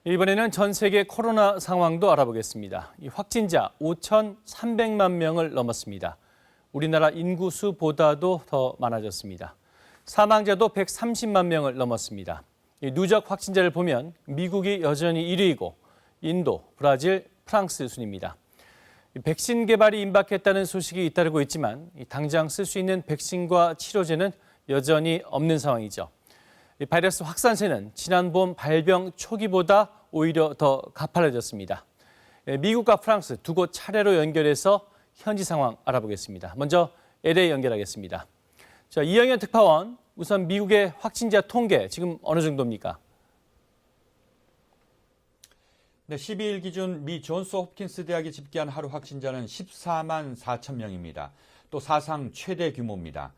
이번에는 전 세계 코로나 상황도 알아보겠습니다. 이 확진자 5,300만 명을 넘었습니다. 우리나라 인구수보다도 더 많아졌습니다. 사망자도 130만 명을 넘었습니다. 이 누적 확진자를 보면 미국이 여전히 1위이고 인도, 브라질, 프랑스 순입니다. 백신 개발이 임박했다는 소식이 잇따르고 있지만 당장 쓸 수 있는 백신과 치료제는 여전히 없는 상황이죠. 바이러스 확산세는 지난 봄 발병 초기보다 오히려 더 가팔라졌습니다. 미국과 프랑스 두 곳 차례로 연결해서 현지 상황 알아보겠습니다. 먼저 LA 연결하겠습니다. 자, 이영현 특파원, 우선 미국의 확진자 통계 지금 어느 정도입니까? 네, 12일 기준 미 존스 홉킨스 대학이 집계한 하루 확진자는 14만 4천 명입니다. 또 사상 최대 규모입니다.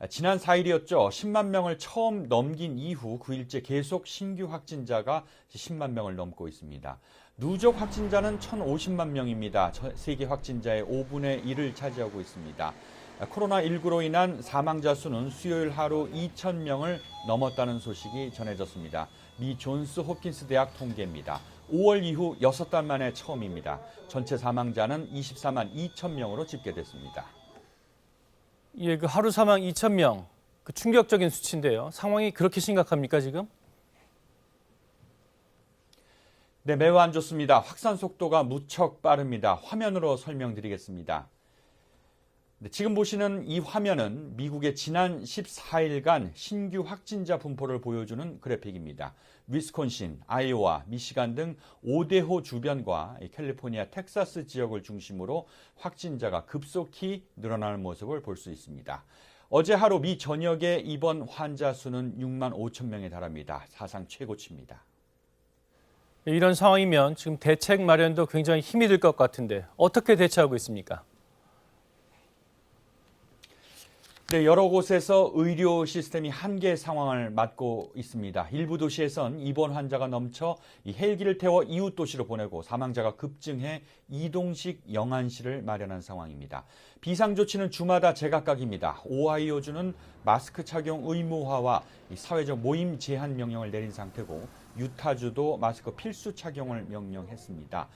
지난 4일이었죠. 10만 명을 처음 넘긴 이후 9일째 계속 신규 확진자가 10만 명을 넘고 있습니다. 누적 확진자는 1,050만 명입니다. 세계 확진자의 5분의 1을 차지하고 있습니다. 코로나19로 인한 사망자 수는 수요일 하루 2,000명을 넘었다는 소식이 전해졌습니다. 미 존스 홉킨스 대학 통계입니다. 5월 이후 6달 만에 처음입니다. 전체 사망자는 24만 2천 명으로 집계됐습니다. 예, 그 하루 사망 2,000명, 그 충격적인 수치인데요. 상황이 그렇게 심각합니까, 지금? 네, 매우 안 좋습니다. 확산 속도가 무척 빠릅니다. 화면으로 설명드리겠습니다. 네, 지금 보시는 이 화면은 미국의 지난 14일간 신규 확진자 분포를 보여주는 그래픽입니다. 위스콘신, 아이오와, 미시간 등 5대호 주변과 캘리포니아, 텍사스 지역을 중심으로 확진자가 급속히 늘어나는 모습을 볼 수 있습니다. 어제 하루 미 전역의 입원 환자 수는 6만 5천 명에 달합니다. 사상 최고치입니다. 이런 상황이면 지금 대책 마련도 굉장히 힘이 들 것 같은데 어떻게 대처하고 있습니까? 네, 여러 곳에서 의료 시스템이 한계 상황을 맞고 있습니다. 일부 도시에선 입원 환자가 넘쳐 헬기를 태워 이웃 도시로 보내고 사망자가 급증해 이동식 영안실을 마련한 상황입니다. 비상조치는 주마다 제각각입니다. 오하이오주는 마스크 착용 의무화와 사회적 모임 제한 명령을 내린 상태고 유타주도 마스크 필수 착용을 명령했습니다.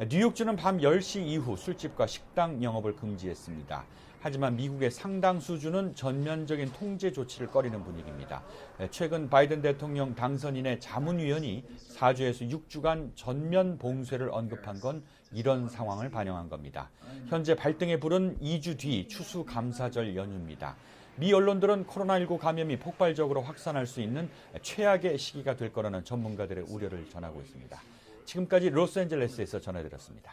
뉴욕주는 밤 10시 이후 술집과 식당 영업을 금지했습니다. 하지만 미국의 상당수주는 전면적인 통제 조치를 꺼리는 분위기입니다. 최근 바이든 대통령 당선인의 자문위원이 4주에서 6주간 전면 봉쇄를 언급한 건 이런 상황을 반영한 겁니다. 현재 발등에 불은 2주 뒤 추수감사절 연휴입니다. 미 언론들은 코로나19 감염이 폭발적으로 확산할 수 있는 최악의 시기가 될 거라는 전문가들의 우려를 전하고 있습니다. 지금까지 로스앤젤레스에서 전해드렸습니다.